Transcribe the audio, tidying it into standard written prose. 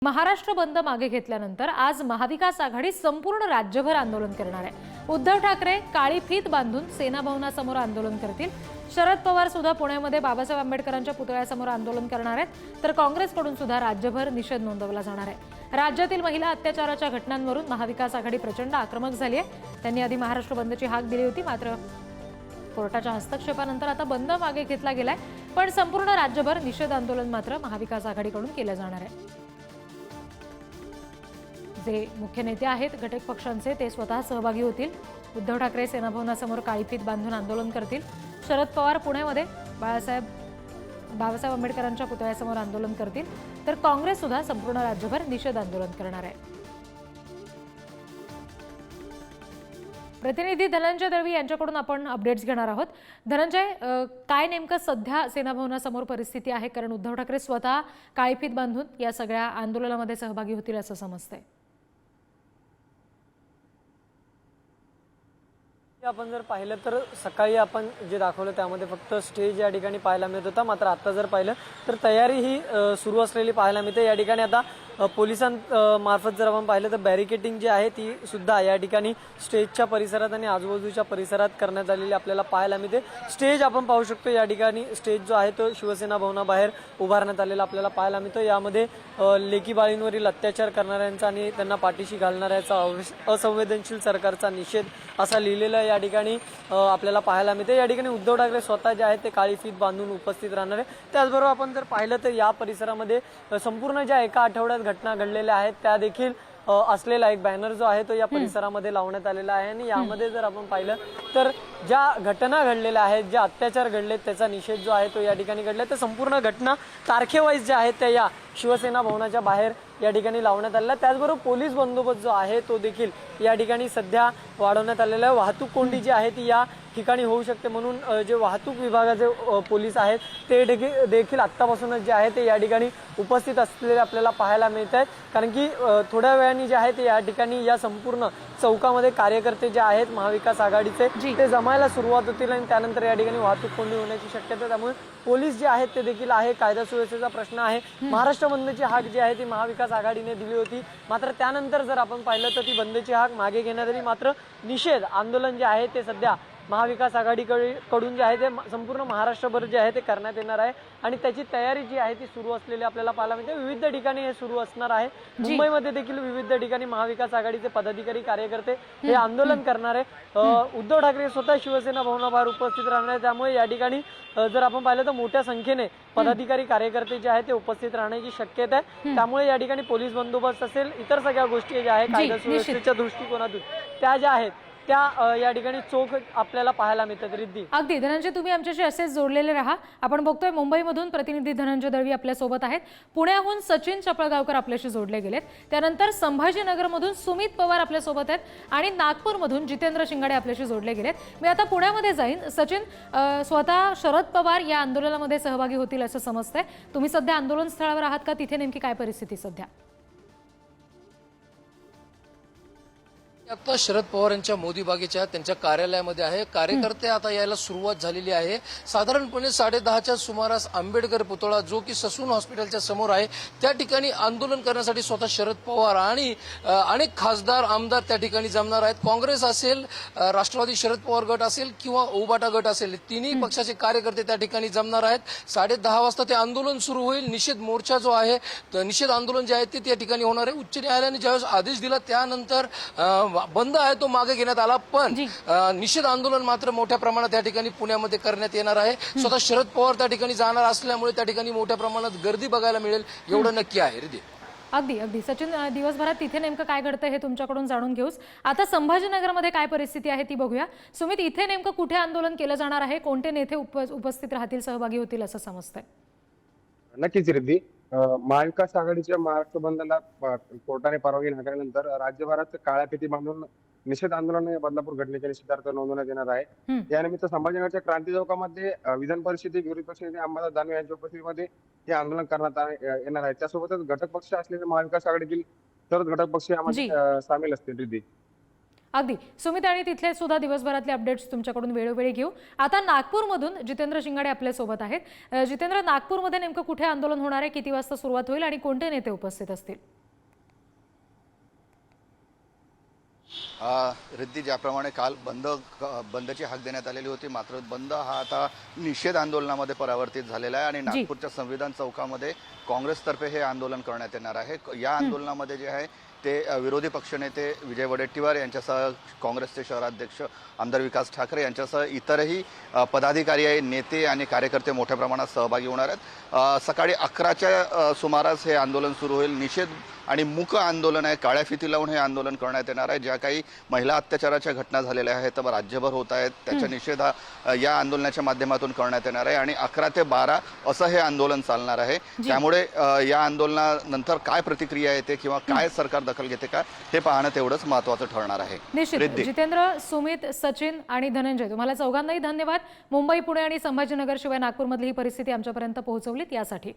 महाराष्ट्र बंद मागे घेतल्यानंतर आज महाविकास आघाडी संपूर्ण राज्यभर आंदोलन करणार आहे। उद्धव ठाकरे काळी फीत बांधून सेना भवनासमोर आंदोलन करतील। शरद पवार सुद्धा पुण्यामध्ये बाबासाहेब आंबेडकरांच्या पुतळ्यासमोर आंदोलन करणार आहेत। तर काँग्रेसकडून सुद्धा राज्यभर निषेध नोंदवला जाणार आहे। राज्यातील महिला अत्याचाराच्या घटनांवरून महाविकास आघाडी प्रचंड आक्रमक झाली आहे। त्यांनी आधी महाराष्ट्र बंदची हाक दिली होती, मात्र कोर्टाच्या हस्तक्षेपानंतर आता बंद मागे घेतला गेलाय। पण संपूर्ण राज्यभर निषेध आंदोलन मात्र महाविकास आघाडीकडून केले जाणार आहे। जे मुख्य नेते आहेत घटक पक्षांचे ते स्वतः सहभागी होतील। उद्धव ठाकरे सेना भवनासमोर काळी फीत बांधून आंदोलन करतील। शरद पवार पुण्यामध्ये बाबासाहेब आंबेडकरांच्या पुतळ्यासमोर आंदोलन करतील। तर काँग्रेस सुद्धा संपूर्ण राज्यभर निषेध आंदोलन करणार आहे। प्रतिनिधी धनंजय दळवी यांच्याकडून आपण अपडेट्स घेणार आहोत। धनंजय, काय नेमकं सध्या सेना भवनासमोर परिस्थिती आहे? कारण उद्धव ठाकरे स्वतः काळी फीत बांधून या सगळ्या आंदोलनामध्ये सहभागी होतील असं समजतंय। आपण जर पाहिलं तर सकाळी आपण जे दाखवलं त्यामध्ये फक्त स्टेज या ठिकाणी पाहायला मिळत होता, मात्र आता जर पाहिलं तर तयारी ही सुरू असलेली पाहायला मिळते। या ठिकाणी आता पोलिसांमार्फत जर आपण पाहिलं तर बॅरिकेटिंग जी आहे ती सुद्धा या ठिकाणी स्टेजच्या परिसरात आणि आजूबाजूच्या परिसरात करण्यात आलेली आपल्याला पाहायला मिळते। स्टेज आपण पाहू शकतो, या ठिकाणी स्टेज जो आहे तो शिवसेना भवनाबाहेर उभारण्यात आलेला आपल्याला पाहायला मिळतो। यामध्ये लेकी बाळींवरील अत्याचार करणाऱ्यांचा आणि त्यांना पाठीशी घालणाऱ्याचा असंवेदनशील सरकारचा निषेध असा लिहिलेला या ठिकाणी आपल्याला पाहायला मिळते। या ठिकाणी उद्धव ठाकरे स्वतः जे आहेत ते काळी फीत बांधून उपस्थित राहणार आहे। त्याचबरोबर आपण जर पाहिलं तर या परिसरामध्ये संपूर्ण ज्या एका आठवड्यात घटना घडलेल्या आहेत त्या देखील असलेला एक बॅनर जो आहे तो या परिसरामध्ये लावण्यात आलेला आहे। आणि यामध्ये जर आपण पाहिलं तर ज्या घटना घडलेल्या आहेत, जे अत्याचार घडलेत त्याचा निषेध जो आहे तो या ठिकाणी घडला। तर संपूर्ण घटना तारखेवाईज ज्या आहेत त्या या शिवसेना भवनाच्या बाहेर या ठिकाणी लावण्यात आलेला। त्याचबरोबर पोलीस बंदोबस्त जो आहे तो देखील या ठिकाणी सध्या वाढवण्यात आलेला आहे। वाहतूक कोंडी जी आहे ती या ठिकाणी होऊ शकते, म्हणून जे वाहतूक विभागाचे पोलीस आहेत ते देखील आत्तापासूनच जे आहे ते या ठिकाणी उपस्थित असलेले आपल्याला पाहायला मिळत आहेत। कारण की थोड्या वेळाने जे आहे ते या ठिकाणी या संपूर्ण चौकामध्ये कार्यकर्ते जे आहेत महाविकास आघाडीचे ते जमायला सुरुवात होतील आणि त्यानंतर या ठिकाणी वाहतूक कोंडी होण्याची शक्यता। त्यामुळे पोलीस जे आहेत ते देखील आहे, कायदा सुव्यवस्थेचा प्रश्न आहे। महाराष्ट्र बंदची हाक जी आहे ती महाविकास आघाडीने दिली होती, मात्र त्यानंतर जर आपण पाहिलं तर ती बंदची हाक मागे घेण्यात आली। मात्र निषेध आंदोलन जे आहे ते सध्या महाविकास आघाडीकडून जे आहे ते संपूर्ण महाराष्ट्रभर जे आहे ते करण्यात येणार आहे आणि त्याची तयारी जी आहे ती सुरू असलेली आपल्याला पाहायला मिळते। विविध ठिकाणी हे सुरू असणार आहे। मुंबईमध्ये देखील विविध ठिकाणी महाविकास आघाडीचे पदाधिकारी कार्यकर्ते हे आंदोलन करणार आहे। उद्धव ठाकरे स्वतः शिवसेना भवनाबाहेर उपस्थित राहणार आहे। त्यामुळे या ठिकाणी जर आपण पाहिलं तर मोठ्या संख्येने पदाधिकारी कार्यकर्ते जे आहेत ते उपस्थित राहण्याची शक्यता आहे। त्यामुळे या ठिकाणी पोलीस बंदोबस्त असेल, इतर सगळ्या गोष्टी ज्या आहेत कायदा सुव्यवस्थेच्या दृष्टिकोनातून त्या ज्या आहेत त्या या ठिकाणी चोख आपल्याला पाहायला मिळतात। रिद्धी, अगदी धनंजय, तुम्ही आमच्याशी असेच जोडलेले राहा। आपण बघतोय मुंबईमधून प्रतिनिधी धनंजय दळवी आपल्या सोबत आहेत। पुण्याहून सचिन चपळगावकर आपल्याशी जोडले गेलेत। त्यानंतर संभाजीनगरमधून सुमित पवार आपल्या सोबत आहेत आणि नागपूरमधून जितेंद्र शिंगाडे आपल्याशी जोडले गेलेत। मी आता पुण्यामध्ये जाईन। सचिन, स्वतः शरद पवार या आंदोलनामध्ये सहभागी होतील असं समजतंय। तुम्ही सध्या आंदोलन स्थळावर आहात का? तिथे नेमकी काय परिस्थिती सध्या? आता शरद पवार यांच्या मोदी बागेच्या त्यांच्या कार्यालयामध्ये आहे। कार्यकर्ते आता यायला सुरुवात झालेली आहे। साधारणपणे 10:30च्या सुमारास आंबेडकर पुतळा जो की ससून हॉस्पिटलच्या समोर आहे त्या ठिकाणी आंदोलन करण्यासाठी स्वतः शरद पवार आणि अनेक खासदार आमदार त्या ठिकाणी जमणार आहेत। काँग्रेस असेल, राष्ट्रवादी शरद पवार गट असेल किंवा उबाटा गट असेल, तिन्ही पक्षाचे कार्यकर्ते त्या ठिकाणी जमणार आहेत। 10:30 वाजता ते आंदोलन सुरू होईल। निषेध मोर्चा जो आहे, निषेध आंदोलन जे आहे ते त्या ठिकाणी होणार आहे। उच्च न्यायालयाने ज्यावेळेस आदेश दिला त्यानंतर बंद आहे तो मागे घेण्यात आला, पण निषेध आंदोलन मात्र मोठ्या प्रमाणात त्या ठिकाणी पुण्यामध्ये करण्यात येणार आहे। स्वतः शरद पवार त्या ठिकाणी जाणार असल्यामुळे त्या ठिकाणी मोठ्या प्रमाणात गर्दी बघायला मिळेल एवढं नक्की आहे। रिद्धी, अगदी अगदी सचिन, दिवसभरात तिथे नेमकं काय घडतं हे तुमच्याकडून जाणून घेऊच। आता संभाजीनगरमध्ये काय परिस्थिती आहे ती बघूया। सुमित, इथे नेमकं कुठे आंदोलन केलं जाणार आहे? कोणते नेते उपस्थित राहतील, सहभागी होतील असं समजतंय? नक्कीच रिद्धी, महाविकास आघाडीच्या महाराष्ट्र बंदला कोर्टाने परवानगी नाकारल्यानंतर राज्यभरात काळ्या फिती बांधून निषेध आंदोलन या बदलापूर घटनेच्या निषेधार्थ नोंदवण्यात येणार आहे। यानिमित्त संभाजीनगरच्या क्रांती चौकामध्ये विधान परिषदेचे विरोधी पक्षनेते अंबादास दानवे यांच्या उपस्थितीमध्ये हे आंदोलन करण्यात येणार आहे। त्यासोबतच घटक पक्ष असलेले महाविकास आघाडीतील सर्व घटक पक्ष यामध्ये सामील असतील। रिद्धी, अगदी सुमित, आणि तिथले सुद्धा दिवसभरातले अपडेट्स तुमच्याकडून वेळोवेळी घेऊ. आता नागपूरमधून जितेंद्र शिंगाडे आपल्या सोबत आहेत. जितेंद्र, नागपूरमध्ये नेमकं कुठे आंदोलन होणार आहे, किती वाजता सुरुवात होईल आणि कोणते नेते उपस्थित असतील? रिद्धी, ज्याप्रमाणे काल बंदची हाक देण्यात आलेली होती, मात्र बंद हा आता निषेध आंदोलनामध्ये परावर्तित झालेला आहे आणि नागपूरच्या संविधान चौकामध्ये काँग्रेसतर्फे हे आंदोलन करण्यात येणार आहे. या आंदोलनामध्ये जे आहे ते विरोधी पक्षनेते विजय वडेट्टीवार यांच्यासह काँग्रेसचे शहराध्यक्ष आमदार विकास ठाकरे यांच्यासह इतरही पदाधिकारी, नेते आणि कार्यकर्ते मोठ्या प्रमाणात सहभागी होणार आहेत. सकाळी 11च्या सुमारास हे आंदोलन सुरू होईल. निषेध आणि मूक आंदोलन आहे. काळ्या फिती लावून हे आंदोलन करण्यात येणार आहे. ज्या काही महिला अत्याचाराच्या घटना झालेल्या आहेत राज्यभर होत आहेत, त्याच्या निषेध या आंदोलनाच्या माध्यमातून करण्यात येणार आहे आणि 11 ते 12 असं हे आंदोलन चालणार आहे. त्यामुळे या आंदोलनानंतर काय प्रतिक्रिया येते किंवा काय सरकार दखल घेते का, हे पाहणं तेवढंच महत्त्वाचं ठरणार आहे. निश्चित. जितेंद्र, सुमित, सचिन आणि धनंजय, तुम्हाला चौघांनाही धन्यवाद. मुंबई, पुणे आणि संभाजीनगर शिवाय नागपूरमधली ही परिस्थिती आमच्यापर्यंत पोहोचवलीत यासाठी.